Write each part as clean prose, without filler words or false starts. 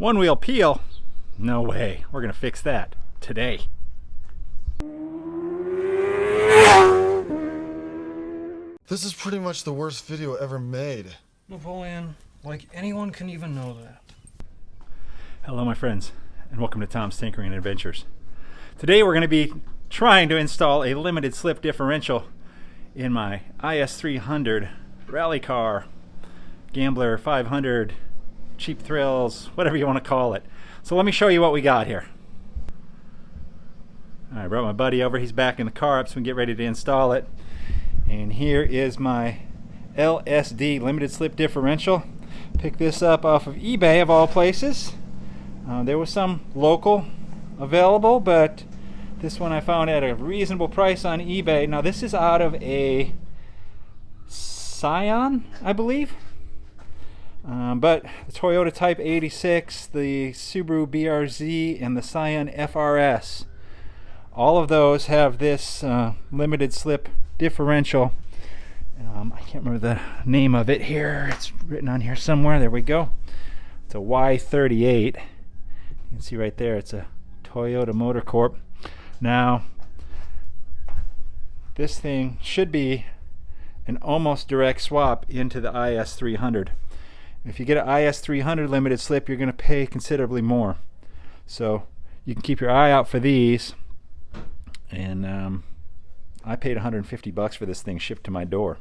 One wheel peel? No way. We're going to fix that today. This is pretty much the worst video ever made. Napoleon, like anyone can even know that. Hello my friends, and welcome to Tom's Tinkering Adventures. Today we're going to be trying to install a limited slip differential in my IS300 rally car, Gambler 500, Cheap Thrills, whatever you want to call it. So let me show you what we got here. I brought my buddy over, he's backing the car up so we can get ready to install it. And here is my LSD limited slip differential. Picked this up off of eBay of all places. There was some local available, but this one I found at a reasonable price on eBay. Now this is out of a Scion, I believe. But the Toyota Type 86, the Subaru BRZ, and the Scion FRS, all of those have this limited slip differential. I can't remember the name of it here. It's written on here somewhere. There we go. It's a Y38. You can see right there it's a Toyota Motor Corp. Now this thing should be an almost direct swap into the IS300. If you get an IS300 limited slip, you're going to pay considerably more. So you can keep your eye out for these. And I paid $150 for this thing shipped to my door.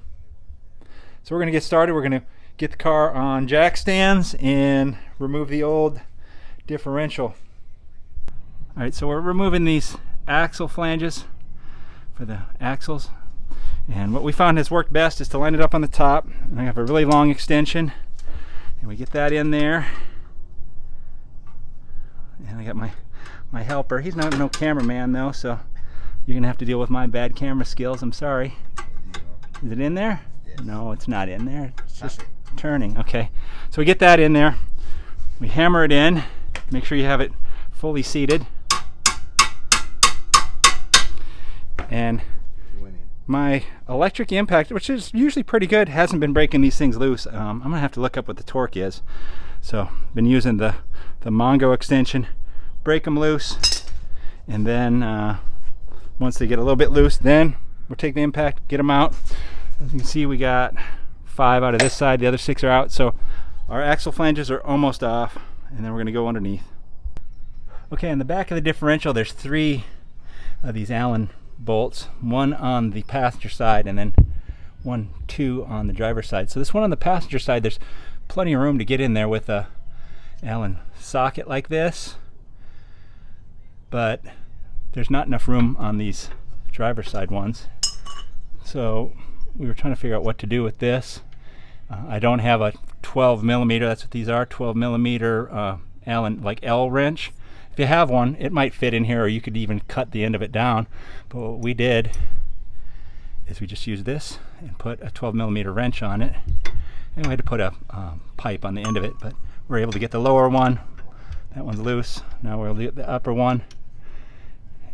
So we're going to get started. We're going to get the car on jack stands and remove the old differential. Alright, so we're removing these axle flanges for the axles. And what we found has worked best is to line it up on the top. And I have a really long extension. And we get that in there. And I got my helper. He's not no cameraman though, so you're going to have to deal with my bad camera skills. I'm sorry. Is it in there? Yes. No, it's not in there. It's just turning. Okay. So we get that in there. We hammer it in. Make sure you have it fully seated. And my electric impact, which is usually pretty good, hasn't been breaking these things loose. I'm going to have to look up what the torque is. So been using the Mongo extension. Break them loose. And then once they get a little bit loose, then we'll take the impact, get them out. As you can see, we got 5 out of this side, the other 6 are out. So our axle flanges are almost off, and then we're going to go underneath. Okay, in the back of the differential, there's 3 of these Allen bolts, one on the passenger side and then 2 on the driver's side. So this one on the passenger side, there's plenty of room to get in there with a Allen socket like this, but there's not enough room on these driver's side ones. So we were trying to figure out what to do with this. I don't have a 12 millimeter, that's what these are, 12 millimeter Allen like L wrench. If you have one, it might fit in here, or you could even cut the end of it down. But what we did is we just used this and put a 12 millimeter wrench on it. And we had to put a pipe on the end of it, but we're able to get the lower one. That one's loose. Now we'll get the upper one.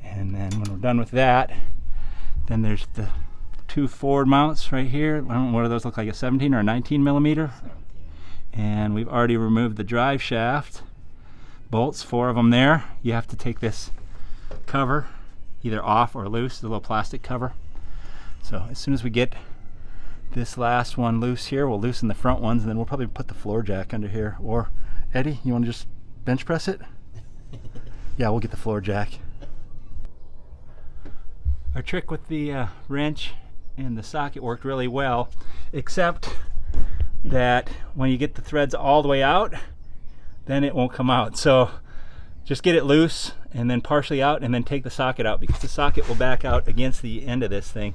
And then when we're done with that, then there's the 2 forward mounts right here. I don't know, what do those look like, a 17 or a 19 millimeter? And we've already removed the drive shaft bolts, 4 of them there. You have to take this cover either off or loose, the little plastic cover. So as soon as we get this last one loose here, we'll loosen the front ones, and then we'll probably put the floor jack under here. Or Eddie, you want to just bench press it? Yeah, we'll get the floor jack. Our trick with the wrench and the socket worked really well, except that when you get the threads all the way out, then it won't come out. So just get it loose and then partially out, and then take the socket out, because the socket will back out against the end of this thing.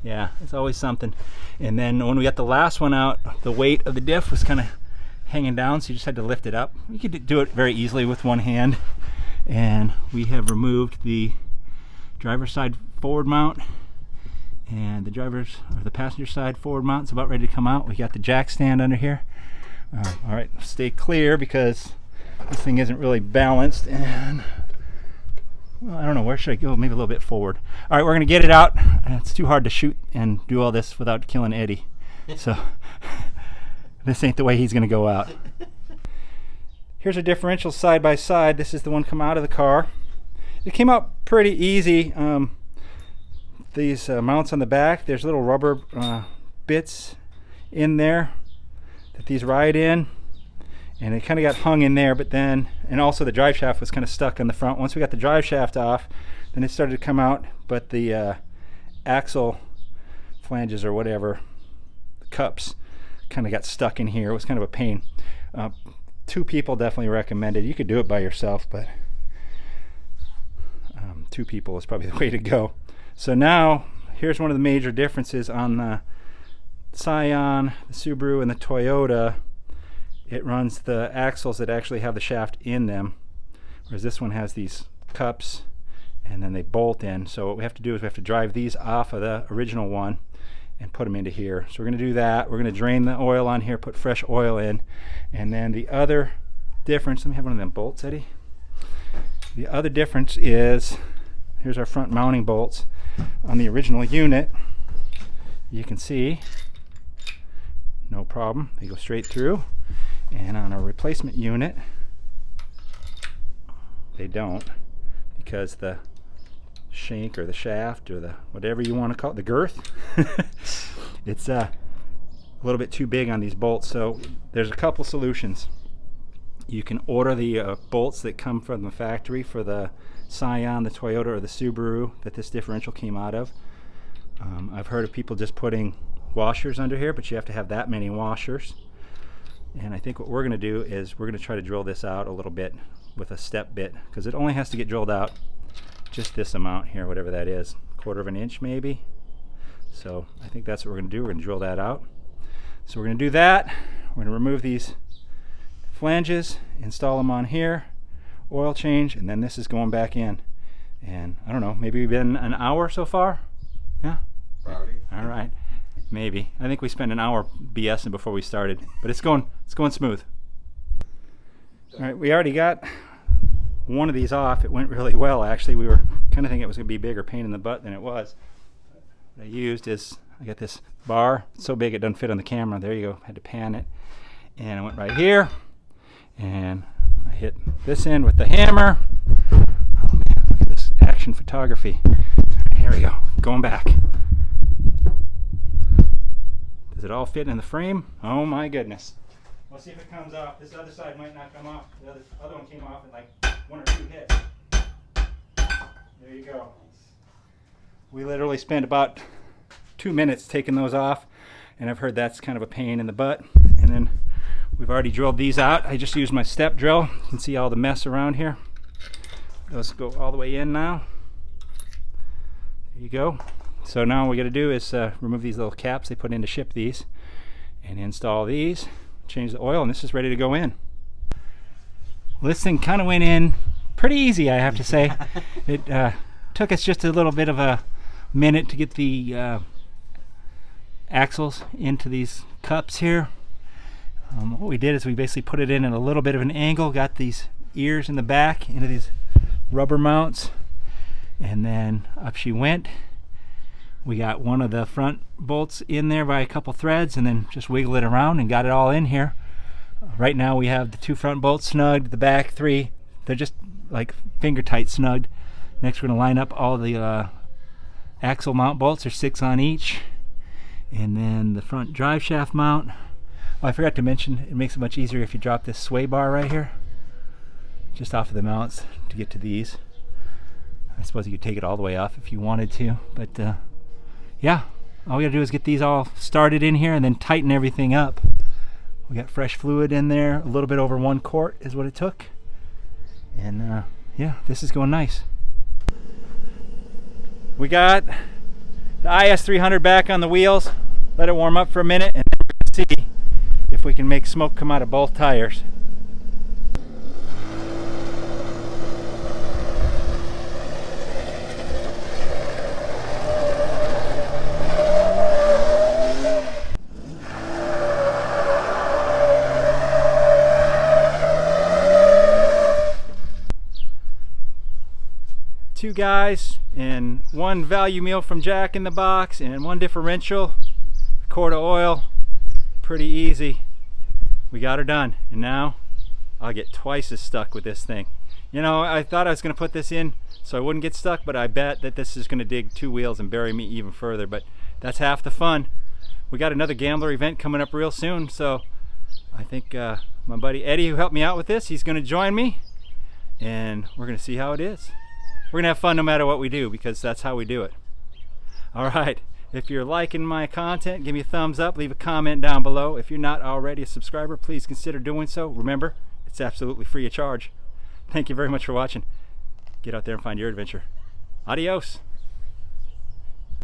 Yeah, it's always something. And then when we got the last one out, the weight of the diff was kind of hanging down, so you just had to lift it up. You could do it very easily with one hand. And we have removed the driver's side forward mount, and the passenger side forward mount is about ready to come out. We got the jack stand under here. All right, stay clear because this thing isn't really balanced, and well, I don't know, where should I go? Maybe a little bit forward. All right, we're gonna get it out. It's too hard to shoot and do all this without killing Eddie, so this ain't the way he's gonna go out. Here's our differential side by side. This is the one come out of the car. It came out pretty easy. These mounts on the back, there's little rubber bits in there that these ride in, and it kind of got hung in there, but then, and also the drive shaft was kind of stuck on the front. Once we got the drive shaft off, then it started to come out, but the axle flanges or whatever, the cups, kind of got stuck in here. It was kind of a pain. 2 people definitely recommended. You could do it by yourself, but 2 people is probably the way to go. So now, here's one of the major differences on the Scion, the Subaru, and the Toyota. It runs the axles that actually have the shaft in them, whereas this one has these cups and then they bolt in. So what we have to do is we have to drive these off of the original one and put them into here. So we're going to do that. We're going to drain the oil on here, put fresh oil in, and then the other difference, let me have one of them bolts, Eddie. The other difference is, here's our front mounting bolts. On the original unit, you can see, no problem, they go straight through. And on a replacement unit, they don't, because the shank or the shaft or the whatever you want to call it, the girth, it's a little bit too big on these bolts. So there's a couple solutions. You can order the bolts that come from the factory for the Scion, the Toyota, or the Subaru that this differential came out of. I've heard of people just putting washers under here, but you have to have that many washers. And I think what we're going to do is we're going to try to drill this out a little bit with a step bit, because it only has to get drilled out just this amount here, whatever that is, 1/4 of an inch maybe. So I think that's what we're going to do. We're going to drill that out. So we're going to do that. We're going to remove these flanges, install them on here, oil change, and then this is going back in. And I don't know, maybe we've been an hour so far? Yeah? Rowdy. All right. Maybe. I think we spent an hour BSing before we started, but it's going smooth. All right, we already got one of these off. It went really well, actually. We were kind of thinking it was going to be a bigger pain in the butt than it was. What I used is, I got this bar. It's so big it doesn't fit on the camera. There you go. Had to pan it. And I went right here, and I hit this end with the hammer. Oh man, look at this action photography. Here we go. Going back. Does it all fit in the frame? Oh my goodness. Let's see if it comes off. This other side might not come off. The other one came off in like 1 or 2 hits. There you go. We literally spent about 2 minutes taking those off, and I've heard that's kind of a pain in the butt. And then we've already drilled these out. I just used my step drill. You can see all the mess around here. Those go all the way in now. There you go. So now what we got to do is remove these little caps they put in to ship these, and install these, change the oil, and this is ready to go in. Well, this thing kind of went in pretty easy, I have to say. It took us just a little bit of a minute to get the axles into these cups here. What we did is we basically put it in at a little bit of an angle, got these ears in the back into these rubber mounts, and then up she went. We got one of the front bolts in there by a couple threads, and then just wiggle it around and got it all in here. Right now we have the 2 front bolts snugged, the back 3, they're just like finger tight snugged. Next we're going to line up all the axle mount bolts. There's 6 on each. And then the front drive shaft mount. Oh, I forgot to mention, it makes it much easier if you drop this sway bar right here, just off of the mounts to get to these. I suppose you could take it all the way off if you wanted to, but yeah, all we gotta do is get these all started in here and then tighten everything up. We got fresh fluid in there, a little bit over 1 quart is what it took. And yeah, this is going nice. We got the IS300 back on the wheels. Let it warm up for a minute, and then we're gonna see if we can make smoke come out of both tires. Two guys and 1 value meal from Jack in the box and 1 differential, a quart of oil. Pretty easy. We got her done, and now I'll get twice as stuck with this thing. You know, I thought I was going to put this in so I wouldn't get stuck, but I bet that this is going to dig 2 wheels and bury me even further. But that's half the fun. We got another Gambler event coming up real soon, so I think my buddy Eddie, who helped me out with this, he's going to join me, and we're going to see how it is. We're going to have fun no matter what we do, because that's how we do it. All right, if you're liking my content, give me a thumbs up, leave a comment down below. If you're not already a subscriber, please consider doing so. Remember, it's absolutely free of charge. Thank you very much for watching. Get out there and find your adventure. Adios.